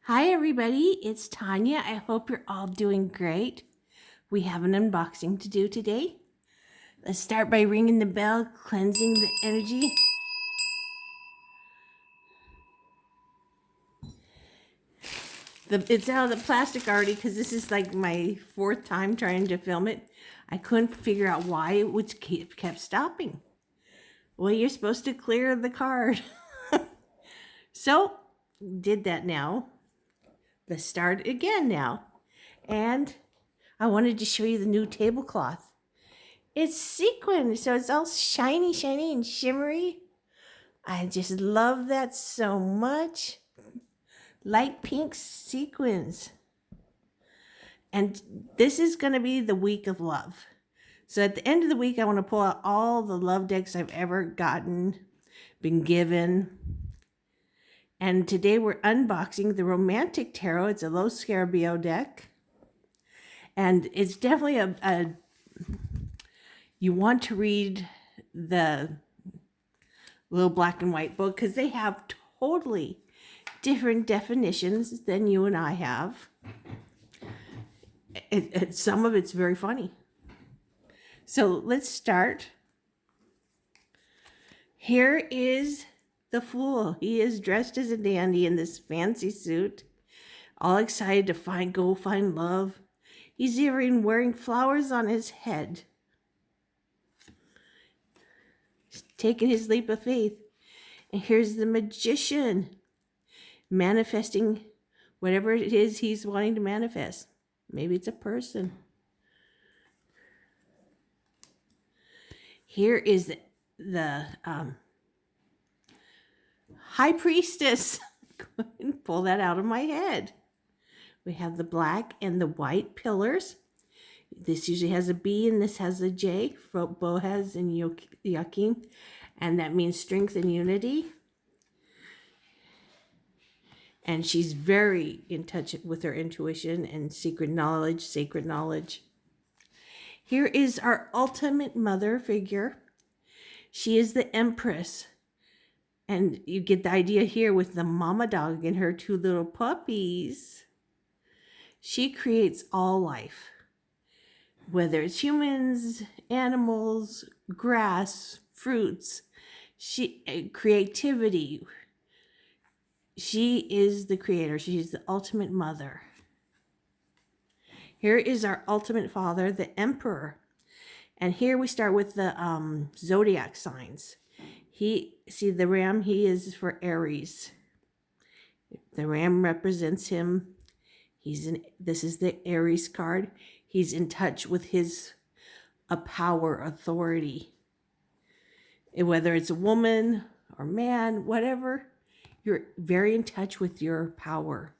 Hi everybody, it's Tanya. I hope you're all doing great. We have an unboxing to do today. Let's start by ringing the bell, cleansing the energy. It's out of the plastic already because this is like my fourth time trying to film it. I couldn't figure out why it kept stopping. Well, you're supposed to clear the card. So, did that now. Let's start again now. And I wanted to show you the new tablecloth. It's sequin, so it's all shiny, shiny, and shimmery. I just love that so much. Light pink sequins. And this is going to be the week of love. So at the end of the week, I want to pull out all the love decks I've ever gotten, been given. And today we're unboxing the Romantic Tarot. It's a Lo Scarabeo deck. And it's definitely you want to read the little black and white book because they have totally different definitions than you and I have. Some of it's very funny. So let's start. Here is the Fool. He is dressed as a dandy in this fancy suit, all excited to go find love. He's even wearing flowers on his head. He's taking his leap of faith. And here's the Magician, manifesting whatever it is he's wanting to manifest. Maybe it's a person. Here is the High Priestess. Go ahead and pull that out of my head. We have the black and the white pillars. This usually has a B and this has a J for Boaz and Joachim. And that means strength and unity. And she's very in touch with her intuition and secret knowledge, sacred knowledge. Here is our ultimate mother figure. She is the Empress. And you get the idea here with the mama dog and her two little puppies. She creates all life, whether it's humans, animals, grass, fruits, creativity. She is the creator. She's the ultimate mother. Here is our ultimate father, the Emperor. And here we start with the Zodiac Signs. See the ram, he is for Aries. The ram represents him. This is the Aries card. He's in touch with his power, authority. Whether it's a woman or man, whatever, you're very in touch with your power.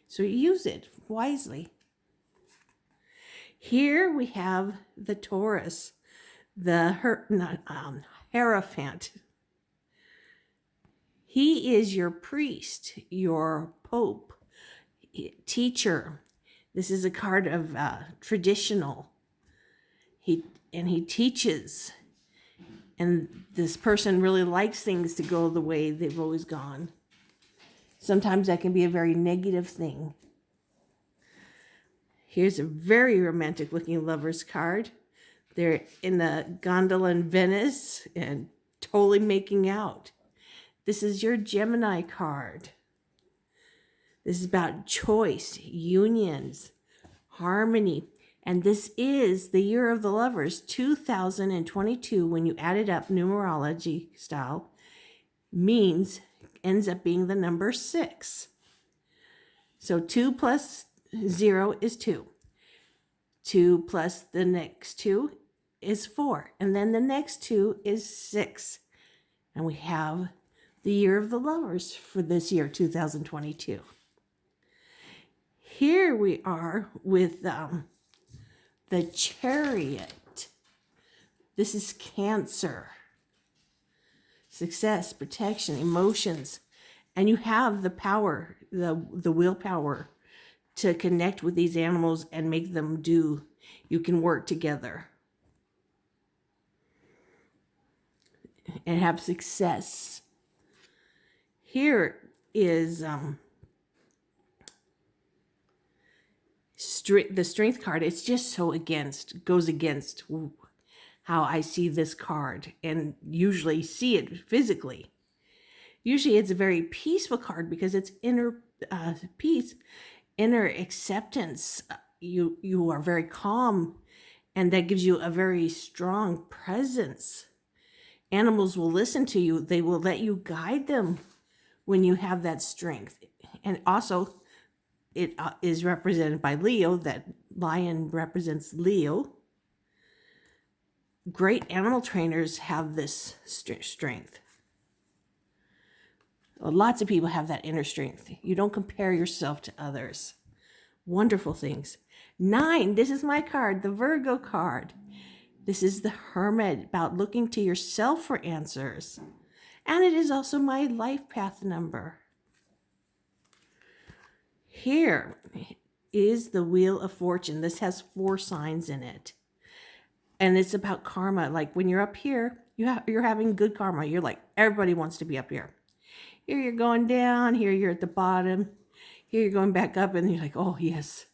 So use it wisely. Here we have the Taurus, the Hierophant. He is your priest, your pope, teacher. This is a card of traditional. He teaches. And this person really likes things to go the way they've always gone. Sometimes that can be a very negative thing. Here's a very romantic looking lover's card. They're in the gondola in Venice and totally making out. This is your Gemini card. This is about choice, unions, harmony. And this is the year of the lovers, 2022. When you add it up numerology style, ends up being the number 6. So 2 plus 0 is 2. 2 plus the next 2 is 4. And then the next 2 is 6. And we have the year of the lovers for this year, 2022. Here we are with the Chariot. This is Cancer. Success, protection, emotions. And you have the power, the willpower to connect with these animals and make them do. You can work together and have success. Here is the strength card, it's just so goes against how I see this card and usually see it physically. Usually it's a very peaceful card because it's inner peace, inner acceptance. You are very calm, and that gives you a very strong presence. Animals will listen to you. They will let you guide them when you have that strength. And also, it is represented by Leo. That lion represents Leo. Great animal trainers have this strength. Lots of people have that inner strength. You don't compare yourself to others. Wonderful things. 9, this is my card, the Virgo card. This is the Hermit, about looking to yourself for answers. And it is also my life path number. Here is the Wheel of Fortune. This has 4 signs in it. And it's about karma. Like when you're up here, you're having good karma. You're like, everybody wants to be up here. Here you're going down. Here you're at the bottom. Here you're going back up. And you're like, oh, yes.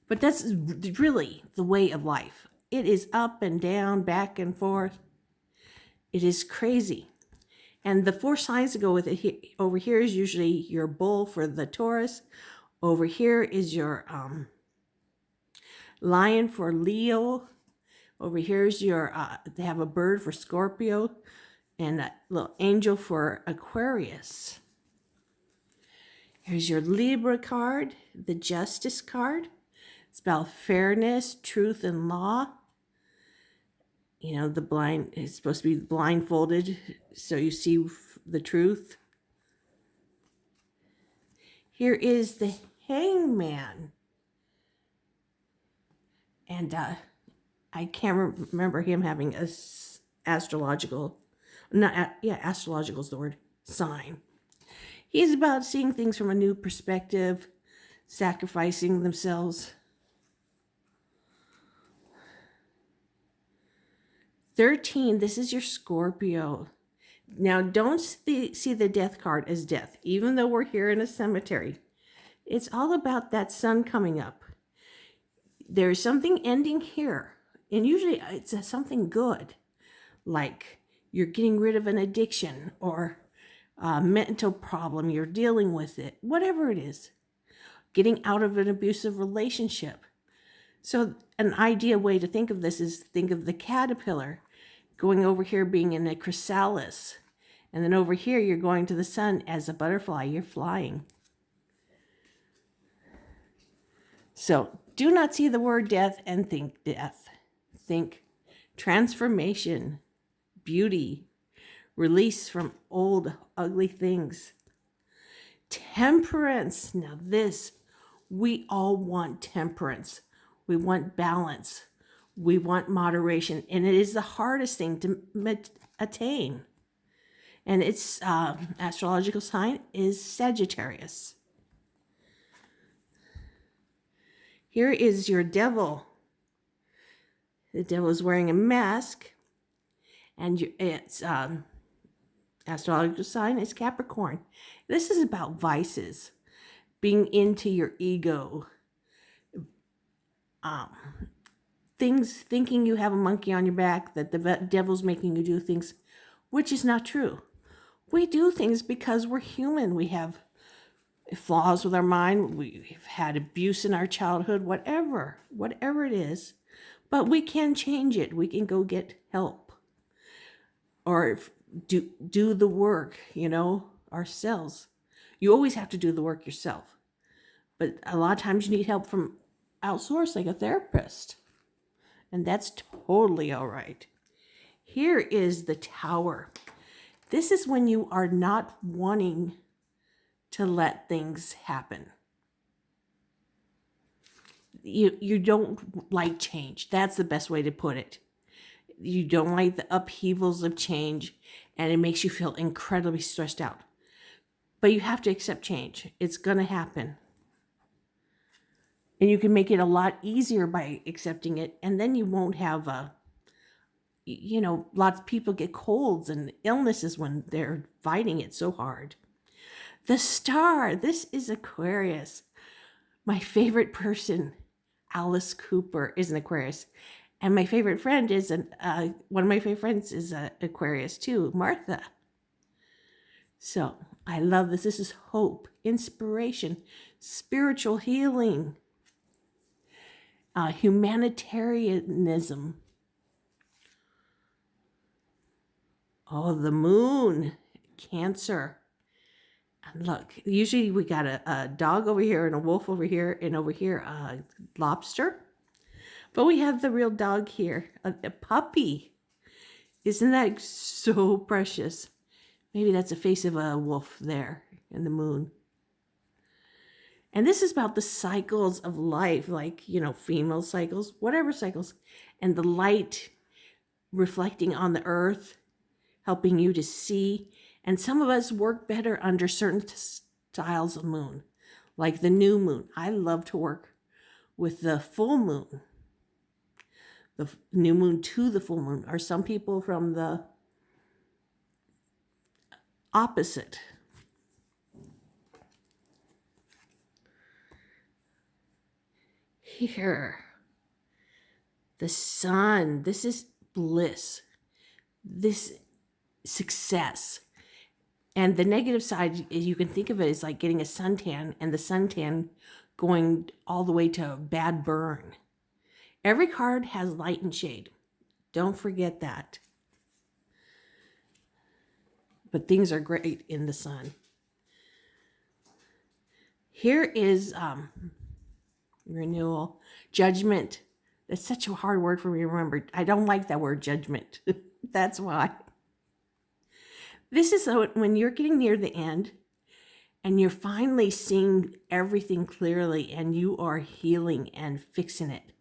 But that's really the way of life. It is up and down, back and forth. It is crazy. And the 4 signs that go with it, over here is usually your bull for the Taurus. Over here is your lion for Leo. Over here is your, they have a bird for Scorpio and a little angel for Aquarius. Here's your Libra card, the Justice card. It's about fairness, truth, and law. You know, the blind is supposed to be blindfolded so you see the truth. Here is the Hangman. And I can't remember him having a astrological, astrological is the word, sign. He's about seeing things from a new perspective, sacrificing themselves. 13, this is your Scorpio. Now, don't see the death card as death, even though we're here in a cemetery. It's all about that sun coming up. There's something ending here, and usually it's something good, like you're getting rid of an addiction or a mental problem, you're dealing with it, whatever it is, getting out of an abusive relationship. So an ideal way to think of this is think of the caterpillar going over here being in a chrysalis. And then over here, you're going to the sun as a butterfly. You're flying. So do not see the word death and think death. Think transformation, beauty, release from old, ugly things. Temperance. Now this, we all want temperance. We want balance. We want moderation. And it is the hardest thing to attain. And its astrological sign is Sagittarius. Here is your devil. The devil is wearing a mask. And its astrological sign is Capricorn. This is about vices. Being into your ego. Thinking you have a monkey on your back, that the devil's making you do things, which is not true. We do things because we're human. We have flaws with our mind. We've had abuse in our childhood, whatever it is. But we can change it. We can go get help. Or do the work, ourselves. You always have to do the work yourself. But a lot of times you need help from outsource, like a therapist. And that's totally all right. Here is the Tower. This is when you are not wanting to let things happen. You don't like change. That's the best way to put it. You don't like the upheavals of change, and it makes you feel incredibly stressed out. But you have to accept change. It's going to happen. And you can make it a lot easier by accepting it, and then you won't have lots of people get colds and illnesses when they're fighting it so hard. The Star, this is Aquarius, my favorite person. Alice Cooper is an Aquarius. And my favorite friend is one of my favorite friends is an Aquarius too, Martha. So I love this. This is hope, inspiration, spiritual healing, humanitarianism. Oh, the moon, Cancer. And look, usually we got a dog over here and a wolf over here, and over here a lobster. But we have the real dog here, a puppy. Isn't that so precious? Maybe that's the face of a wolf there in the moon. And this is about the cycles of life, like, female cycles, whatever cycles, and the light reflecting on the earth, helping you to see. And some of us work better under certain styles of moon, like the new moon. I love to work with the full moon, the new moon to the full moon, or some people from the opposite. Here, the sun, this is bliss, this success. And the negative side is, you can think of it as like getting a suntan, and the suntan going all the way to a bad burn. Every card has light and shade. Don't forget that. But things are great in the sun. Here is Renewal Judgment. That's such a hard word for me to remember. I don't like that word, judgment. That's why. This is when you're getting near the end and you're finally seeing everything clearly and you are healing and fixing it.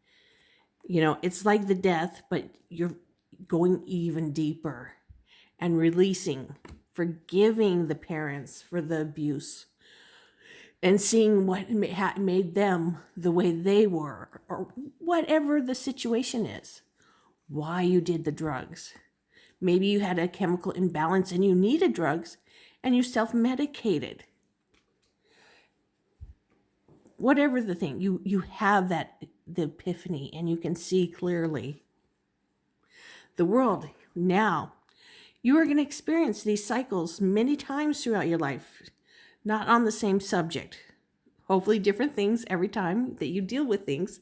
It's like the death, but you're going even deeper and releasing, forgiving the parents for the abuse, and seeing what made them the way they were, or whatever the situation is, why you did the drugs. Maybe you had a chemical imbalance and you needed drugs and you self-medicated. Whatever the thing, you have the epiphany and you can see clearly. The world now, you are going to experience these cycles many times throughout your life, not on the same subject. Hopefully different things every time that you deal with things.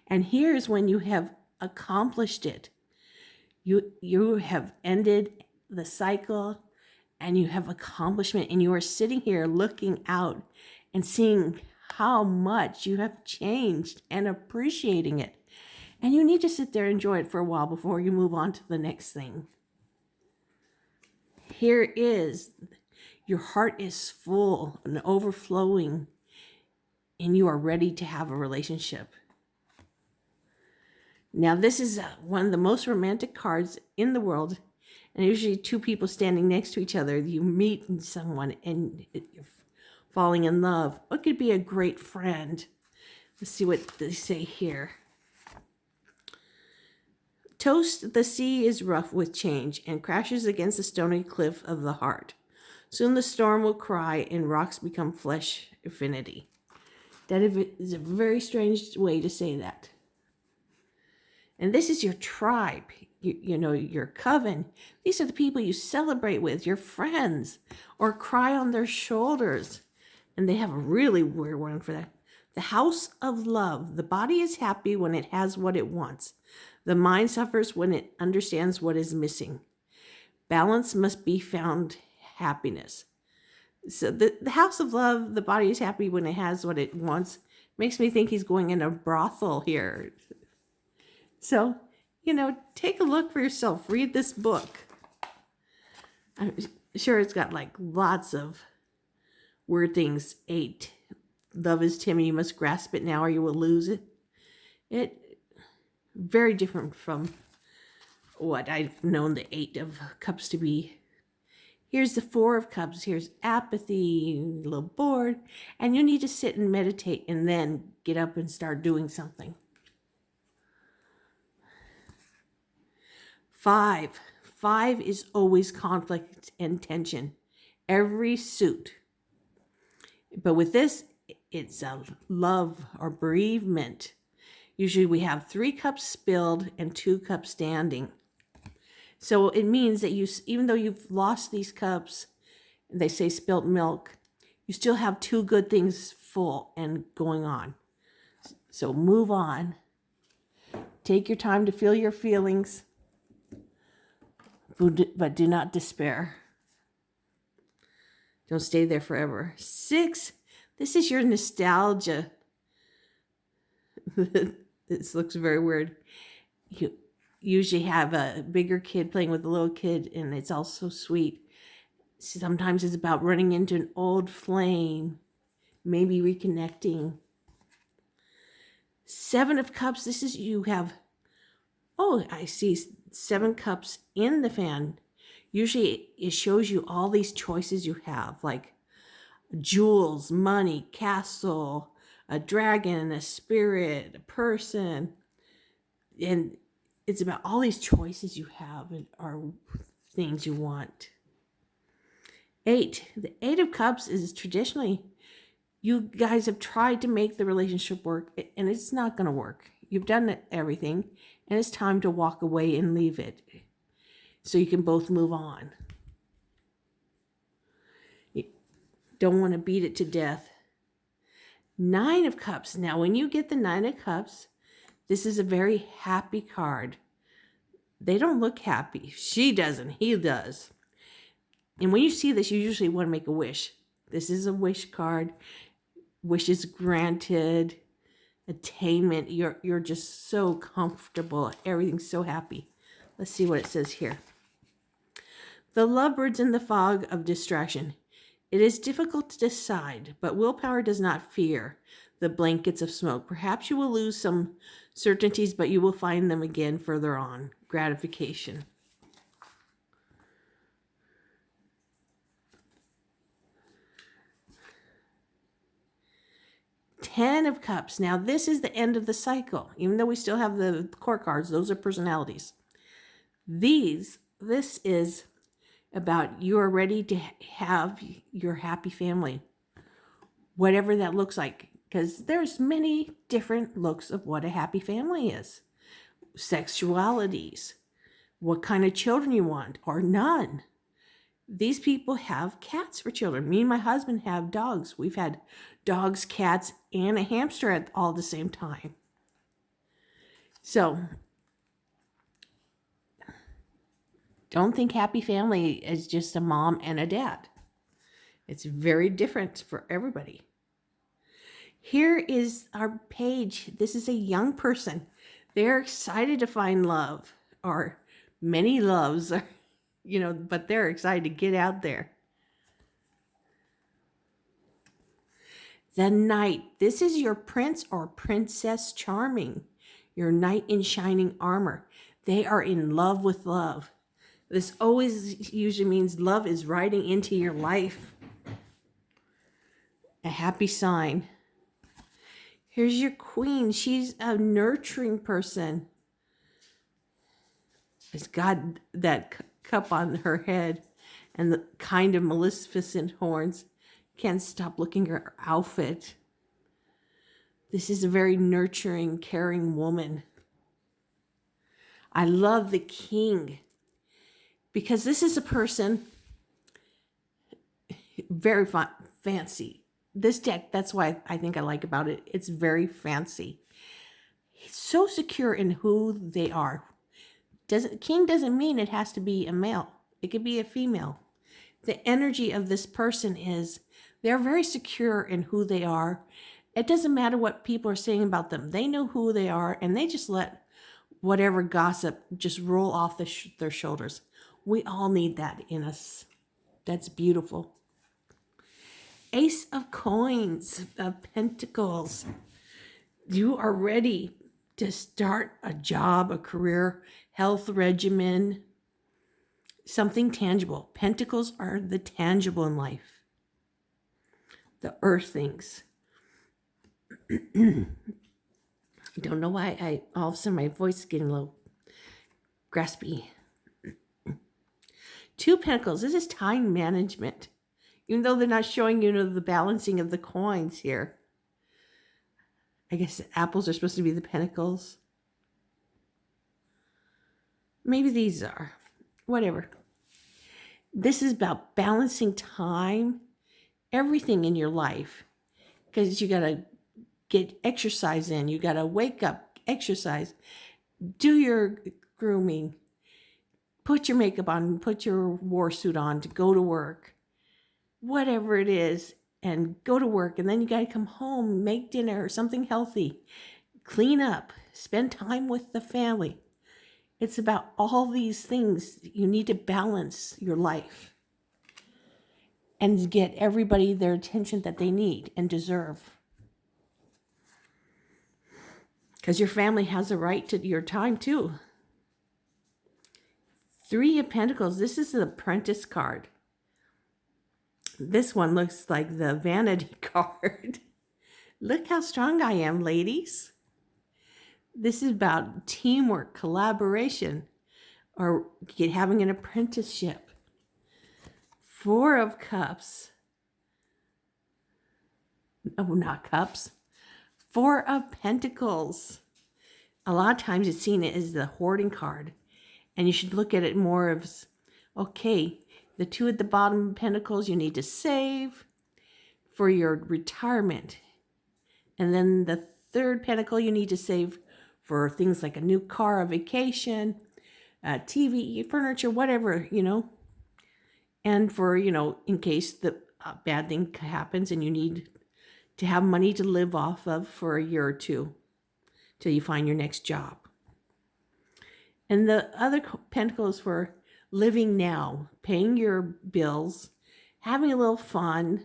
And here's when you have accomplished it. You have ended the cycle and you have accomplishment, and you are sitting here looking out and seeing how much you have changed and appreciating it. And you need to sit there and enjoy it for a while before you move on to the next thing. Here is, your heart is full and overflowing, and you are ready to have a relationship. Now, this is one of the most romantic cards in the world, and usually two people standing next to each other. You meet someone and you're falling in love. It could be a great friend. Let's see what they say here. Toast, the sea is rough with change and crashes against the stony cliff of the heart. Soon the storm will cry and rocks become flesh affinity. That is a very strange way to say that. And this is your tribe, your coven. These are the people you celebrate with, your friends, or cry on their shoulders. And they have a really weird one for that. The house of love. The body is happy when it has what it wants. The mind suffers when it understands what is missing. Balance must be found happiness. So the house of love, the body is happy when it has what it wants. Makes me think he's going in a brothel here. So, take a look for yourself. Read this book. I'm sure it's got like lots of weird things. 8. Love is Timmy. You must grasp it now or you will lose it. It very different from what I've known the 8 of Cups to be. Here's the 4 of Cups. Here's apathy, a little bored. And you need to sit and meditate and then get up and start doing something. 5. 5 is always conflict and tension. Every suit. But with this, it's a love or bereavement. Usually we have 3 cups spilled and 2 cups standing. So it means that even though you've lost these cups, they say spilt milk, you still have 2 good things full and going on. So move on. Take your time to feel your feelings, but do not despair. Don't stay there forever. 6, this is your nostalgia. This looks very weird. You usually have a bigger kid playing with a little kid, and it's all so sweet. Sometimes it's about running into an old flame, maybe reconnecting. 7 of Cups, this is you have, oh, I see 7 cups in the fan. Usually it shows you all these choices you have, like jewels, money, castle, a dragon, a spirit, a person. And it's about all these choices you have and are things you want. 8, the 8 of Cups is traditionally, you guys have tried to make the relationship work and it's not going to work. You've done everything and it's time to walk away and leave it so you can both move on. You don't want to beat it to death. 9 of Cups. Now, when you get the 9 of Cups, this is a very happy card. They don't look happy. She doesn't. He does. And when you see this, you usually want to make a wish. This is a wish card. Wishes granted. Attainment. You're just so comfortable. Everything's so happy. Let's see what it says here. The lovebirds in the fog of distraction. It is difficult to decide, but willpower does not fear the blankets of smoke. Perhaps you will lose some certainties, but you will find them again further on. Gratification. Ten of Cups. Now, this is the end of the cycle. Even though we still have the court cards, those are personalities. This is about you are ready to have your happy family, whatever that looks like, because there's many different looks of what a happy family is. Sexualities, what kind of children you want, or none. These people have cats for children. Me and my husband have dogs. We've had dogs, cats, and a hamster at all the same time. So don't think happy family is just a mom and a dad. It's very different for everybody. Here is our page. This is a young person. They're excited to find love, or many loves, but they're excited to get out there. The Knight. This is your prince or princess charming, your knight in shining armor. They are in love with love. This always usually means love is riding into your life. A happy sign. Here's your queen. She's a nurturing person. It's got that cup on her head and the kind of maleficent horns. Can't stop looking at her outfit. This is a very nurturing, caring woman. I love the King because this is a person very fancy. This deck, that's why I think I like about it. It's very fancy. He's so secure in who they are. King doesn't mean it has to be a male. It could be a female. The energy of this person is they're very secure in who they are. It doesn't matter what people are saying about them. They know who they are, and they just let whatever gossip just roll off their shoulders. We all need that in us. That's beautiful. Ace of Coins, of Pentacles. You are ready to start a job, a career, health regimen, something tangible. Pentacles are the tangible in life, the earth things. I don't know why all of a sudden my voice is getting a little graspy. 2 Pentacles. This is time management. Even though they're not showing the balancing of the coins here. I guess apples are supposed to be the pentacles. Maybe these are. Whatever. This is about balancing time, everything in your life. Because you got to get exercise in. You got to wake up, exercise, do your grooming, put your makeup on, put your war suit on to go to work, whatever it is, and go to work. And then you got to come home, make dinner or something healthy, clean up, spend time with the family. It's about all these things. You need to balance your life and get everybody their attention that they need and deserve. Because your family has a right to your time too. 3 of Pentacles. This is the Apprentice card. This one looks like the Vanity card. Look how strong I am, ladies. This is about teamwork, collaboration, or having an apprenticeship. 4 of Cups. Oh, not cups. 4 of Pentacles. A lot of times it's seen as the hoarding card. And you should look at it more as, okay, the 2 at the bottom of Pentacles you need to save for your retirement. And then the 3rd Pentacle you need to save for things like a new car, a vacation, TV, furniture, whatever, And for, in case the bad thing happens and you need to have money to live off of for a year or 2 till you find your next job. And the other pentacle is for living now, paying your bills, having a little fun,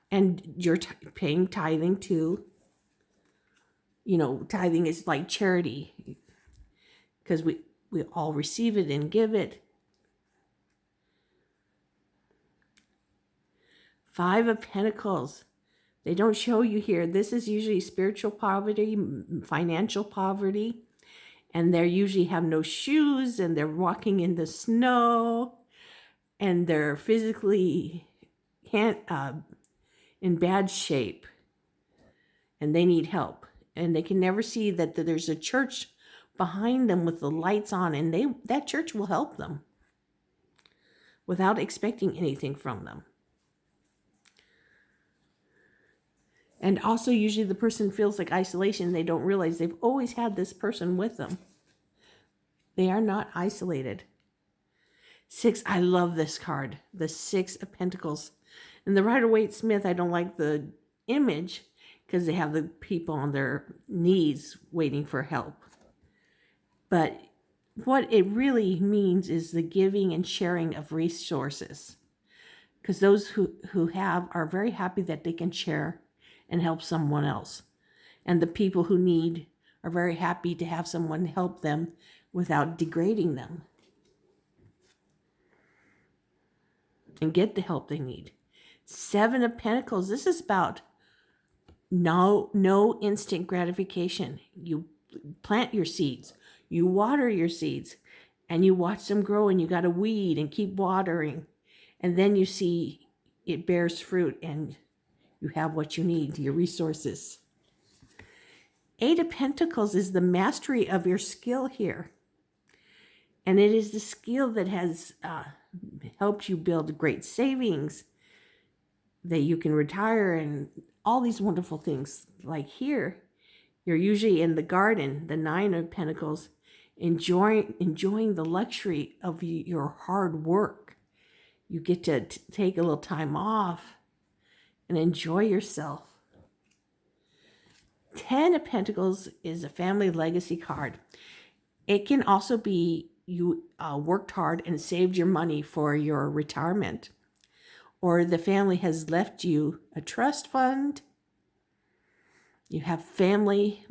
and you're paying tithing too. Tithing is like charity because we all receive it and give it. 5 of Pentacles. They don't show you here. This is usually spiritual poverty, financial poverty. And they usually have no shoes and they're walking in the snow and they're physically in bad shape and they need help. And they can never see that there's a church behind them with the lights on and that church will help them without expecting anything from them. And also usually the person feels like isolation. They don't realize they've always had this person with them. They are not isolated. 6, I love this card. The 6 of Pentacles. And the Rider-Waite-Smith, I don't like the image because they have the people on their knees waiting for help. But what it really means is the giving and sharing of resources. Because those who have are very happy that they can share and help someone else. And the people who need are very happy to have someone help them without degrading them. And get the help they need. 7 of Pentacles. This is about no instant gratification. You plant your seeds. You water your seeds. And you watch them grow and you got to weed and keep watering. And then you see it bears fruit and you have what you need, your resources. 8 of Pentacles is the mastery of your skill here. And it is the skill that has helped you build great savings, that you can retire and all these wonderful things. Like here, you're usually in the garden, the 9 of Pentacles, enjoying the luxury of your hard work. You get to take a little time off and enjoy yourself. 10 of Pentacles is a family legacy card. It can also be you worked hard and saved your money for your retirement, or the family has left you a trust fund. You have family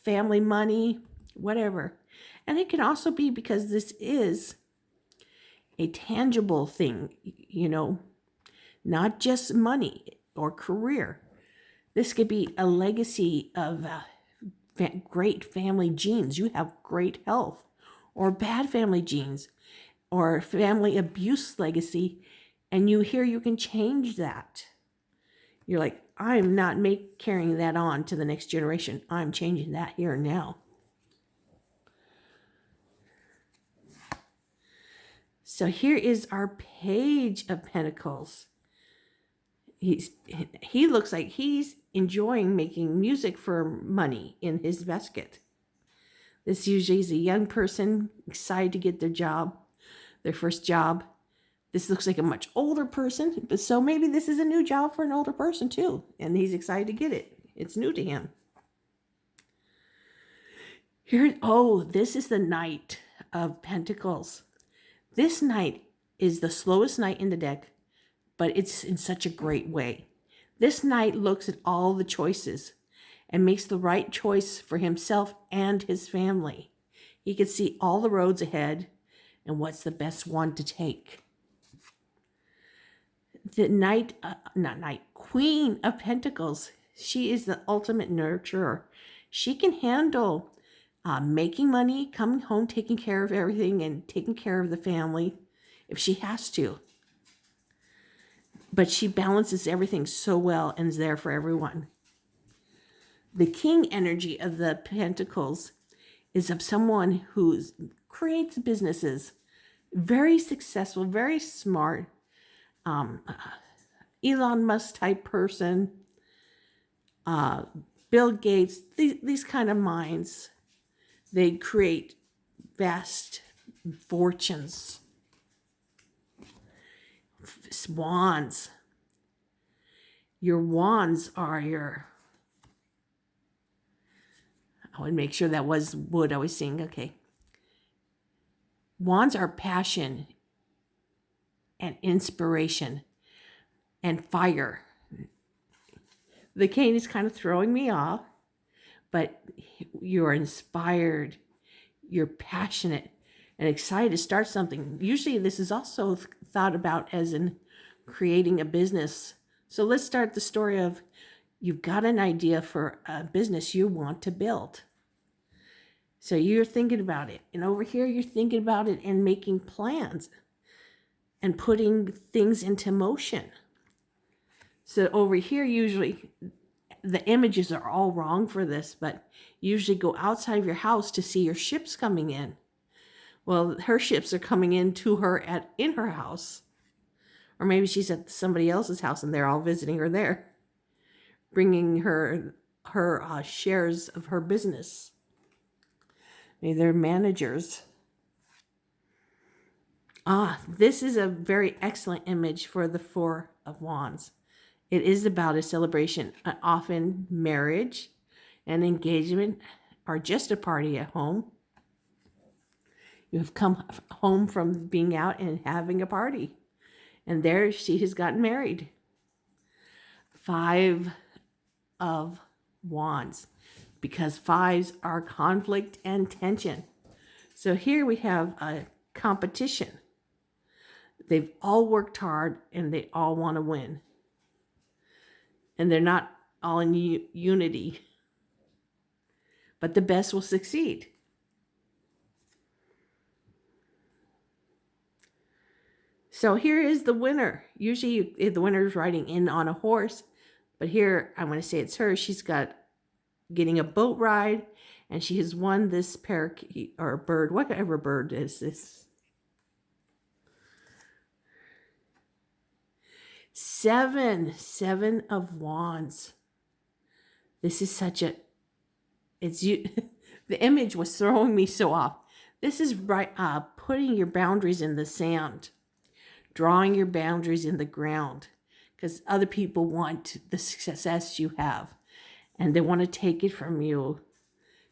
money, whatever. And it can also be because this is a tangible thing, not just money or career. This could be a legacy of great family genes. You have great health, or bad family genes, or family abuse legacy, and you can change that. You're like, I'm not carrying that on to the next generation. I'm changing that here and now. So here is our Page of Pentacles. He looks like he's enjoying making music for money in his basket. This usually is a young person excited to get their first job. This looks like a much older person, but so maybe this is a new job for an older person too, and he's excited to get it. It's new to him. Here, oh, this is the Knight of Pentacles. This Knight is the slowest Knight in the deck, but it's in such a great way. This Knight looks at all the choices and makes the right choice for himself and his family. He can see all the roads ahead and what's the best one to take. The Queen of Pentacles. She is the ultimate nurturer. She can handle making money, coming home, taking care of everything, and taking care of the family if she has to. But she balances everything so well and is there for everyone. The King energy of the Pentacles is of someone who creates businesses, very successful, very smart, Elon Musk type person, Bill Gates, these kind of minds. They create vast fortunes. Wands. Your wands are your... I would make sure that was wood I was seeing. Okay. Wands are passion and inspiration and fire. The cane is kind of throwing me off, but you're inspired, you're passionate and excited to start something. Usually this is also thought about as in creating a business. So let's start the story of you've got an idea for a business you want to build. So you're thinking about it. And over here, you're thinking about it and making plans and putting things into motion. So over here, usually the images are all wrong for this, but usually go outside of your house to see your ships coming in. Well, her ships are coming in to her in her house. Or maybe she's at somebody else's house and they're all visiting her there, bringing her shares of her business. Maybe they're managers. This is a very excellent image for the Four of Wands. It is about a celebration. Often marriage and engagement are just a party at home. You have come home from being out and having a party. And there she has gotten married. Five of Wands. Because fives are conflict and tension. So here we have a competition. They've all worked hard and they all want to win. And they're not all in unity. But the best will succeed. So here is the winner. Usually the winner is riding in on a horse. But here, I'm going to say it's her. She's getting a boat ride. And she has won this parakeet or bird. Whatever bird is this? Seven of Wands. This is such a... the image was throwing me so off. This is right, putting your boundaries in the sand. Drawing your boundaries in the ground. Because other people want the success you have. And they want to take it from you.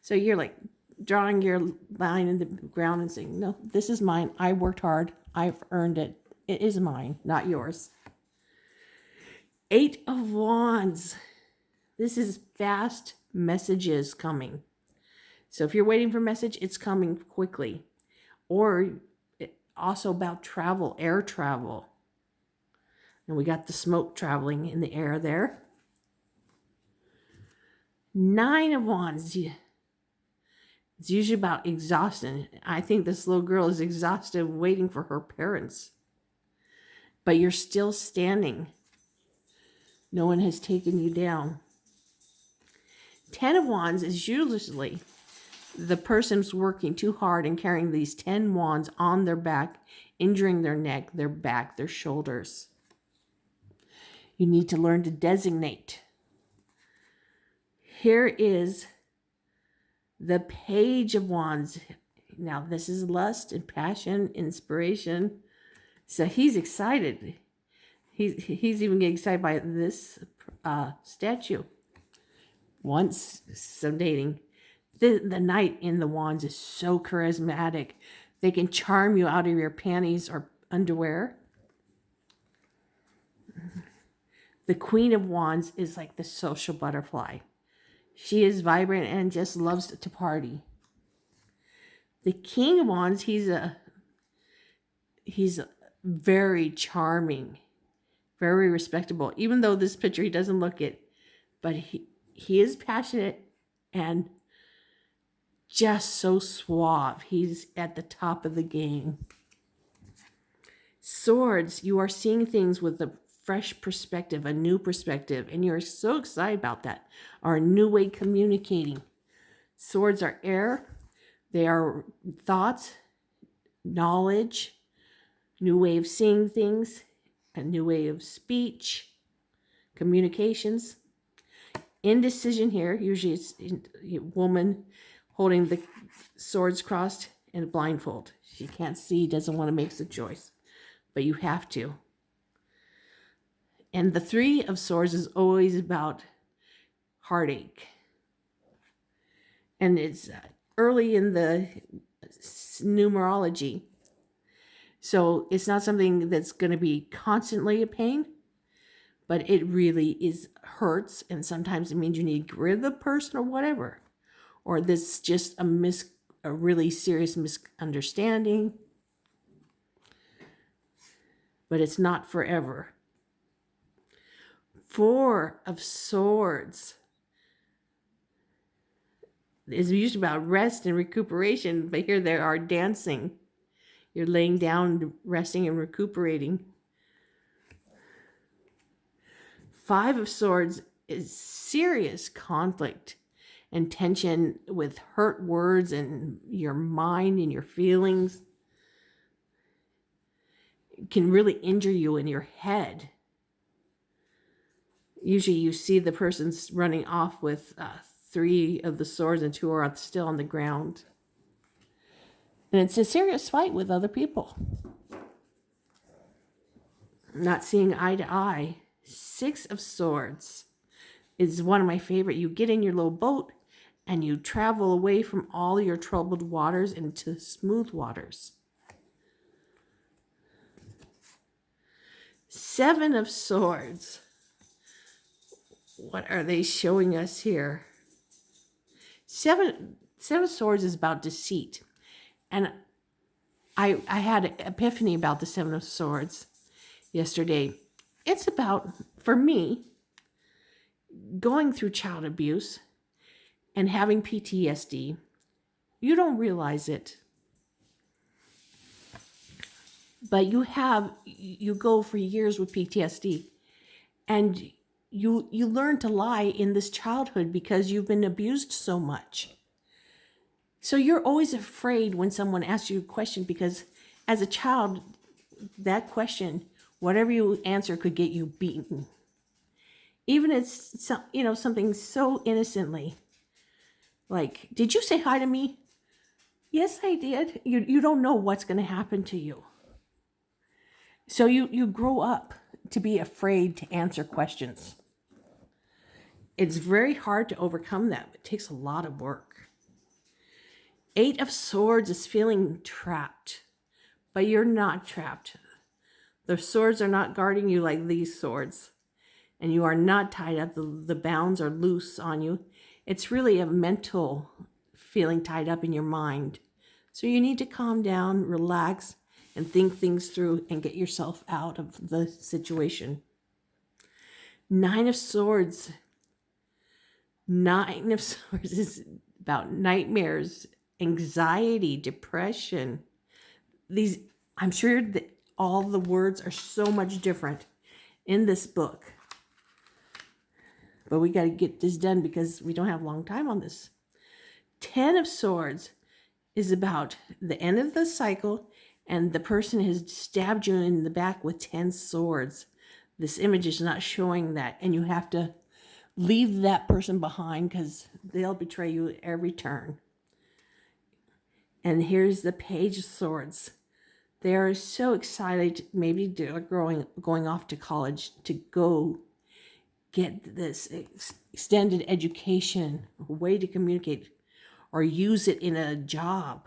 So you're like drawing your line in the ground and saying, no, this is mine. I worked hard. I've earned it. It is mine, not yours. 8 of Wands. This is fast messages coming. So if you're waiting for a message, it's coming quickly. Or also about travel, air travel. And we got the smoke traveling in the air there. 9 of Wands. It's usually about exhaustion. I think this little girl is exhausted waiting for her parents. But you're still standing. No one has taken you down. 10 of Wands is usually the person's working too hard and carrying these 10 wands on their back, injuring their neck, their back, their shoulders. You need to learn to designate. Here is the Page of Wands. Now, this is lust and passion, inspiration. So he's excited. He's even getting excited by this statue. Once some dating. The Knight in the Wands is so charismatic. They can charm you out of your panties or underwear. The Queen of Wands is like the social butterfly. She is vibrant and just loves to party. The King of Wands, he's very charming, very respectable. Even though this picture he doesn't look it, but he is passionate and just so suave. He's at the top of the game. Swords, you are seeing things with a fresh perspective, a new perspective, and you're so excited about that. Or a new way of communicating. Swords are air. They are thoughts, knowledge, new way of seeing things, a new way of speech, communications. Indecision here, usually it's a woman holding the swords crossed and a blindfold. She can't see, doesn't want to make the choice, but you have to. And the Three of Swords is always about heartache. And it's early in the numerology. So it's not something that's going to be constantly a pain, but it really hurts. And sometimes it means you need to get rid of the person or whatever. Or this is just a really serious misunderstanding. But it's not forever. Four of Swords is usually about rest and recuperation, but here they are dancing. You're laying down, resting and recuperating. Five of Swords is serious conflict and tension with hurt words and your mind and your feelings. It can really injure you in your head. Usually you see the person's running off with three of the swords and two are still on the ground. And it's a serious fight with other people. Not seeing eye to eye. Six of Swords is one of my favorite. You get in your little boat and you travel away from all your troubled waters into smooth waters. Seven of Swords. What are they showing us here? Seven of Swords is about deceit. And I had an epiphany about the Seven of Swords yesterday. It's about, for me, going through child abuse and having PTSD. You don't realize it. But you go for years with PTSD. And you learn to lie in this childhood because you've been abused so much. So you're always afraid when someone asks you a question because as a child, that question, whatever you answer could get you beaten. Even it's something so innocently. Like, did you say hi to me? Yes, I did. You don't know what's going to happen to you. So you grow up to be afraid to answer questions. It's very hard to overcome that. It takes a lot of work. Eight of Swords is feeling trapped, but you're not trapped. The swords are not guarding you like these swords, and you are not tied up. The bounds are loose on you. It's really a mental feeling tied up in your mind. So you need to calm down, relax, and think things through and get yourself out of the situation. Nine of Swords. Nine of Swords is about nightmares, anxiety, depression. I'm sure that all the words are so much different in this book. but we got to get this done because we don't have a long time on this. 10 of Swords is about the end of the cycle, and the person has stabbed you in the back with 10 swords. This image is not showing that, and you have to leave that person behind because they'll betray you at every turn. And here's the Page of Swords. They are so excited, maybe they're going off to college to go get this extended education, a way to communicate, or use it in a job.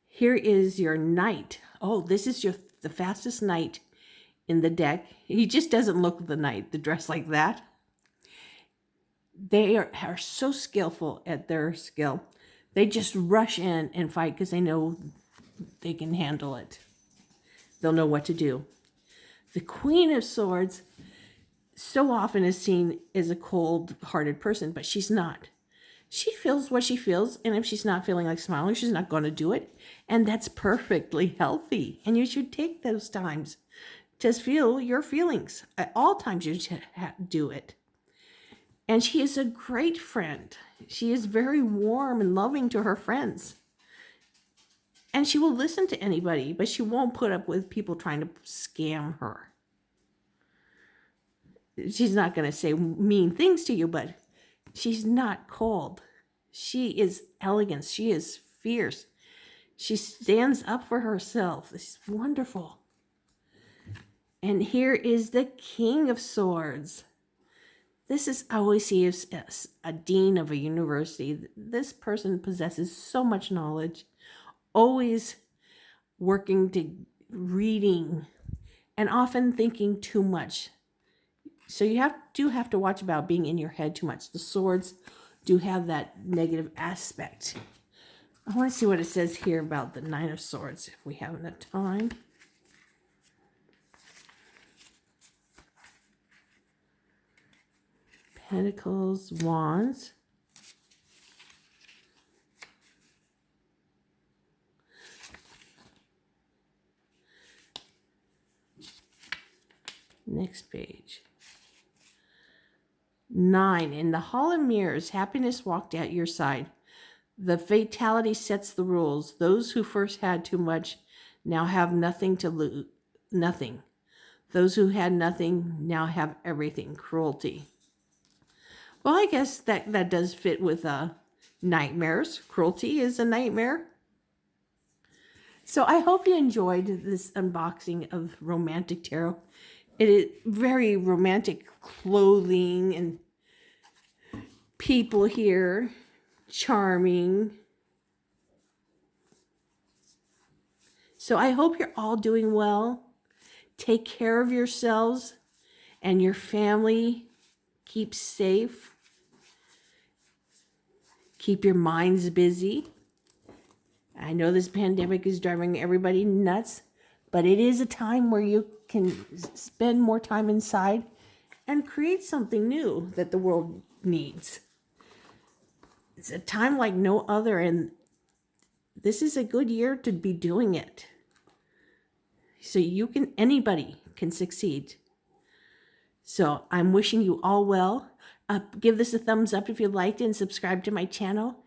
Here is your Knight. Oh, this is the fastest Knight in the deck. He just doesn't look the Knight, the dress like that. They are so skillful at their skill. They just rush in and fight because they know they can handle it. They'll know what to do. The Queen of Swords so often is seen as a cold-hearted person, but she's not. She feels what she feels, and if she's not feeling like smiling, she's not going to do it. And that's perfectly healthy. And you should take those times to feel your feelings. At all times, you should do it. And she is a great friend. She is very warm and loving to her friends. And she will listen to anybody, but she won't put up with people trying to scam her. She's not going to say mean things to you, but she's not cold. She is elegant. She is fierce. She stands up for herself. This is wonderful. And here is the King of Swords. This is, I always see as a dean of a university. This person possesses so much knowledge, always working to reading, and often thinking too much. So you do have to watch about being in your head too much. The swords do have that negative aspect. I want to see what it says here about the Nine of Swords, if we have enough time. Pentacles, Wands. Next page. 9. In the Hall of Mirrors, happiness walked at your side. The fatality sets the rules. Those who first had too much now have nothing to lose. Nothing. Those who had nothing now have everything. Cruelty. Well, I guess that does fit with nightmares. Cruelty is a nightmare. So I hope you enjoyed this unboxing of Romantic Tarot. It is very romantic clothing and people here. Charming. So I hope you're all doing well. Take care of yourselves and your family. Keep safe. Keep your minds busy. I know this pandemic is driving everybody nuts, but it is a time where you can spend more time inside and create something new that the world needs. It's a time like no other, and this is a good year to be doing it. So anybody can succeed. So I'm wishing you all well. Give this a thumbs up if you liked it and subscribe to my channel.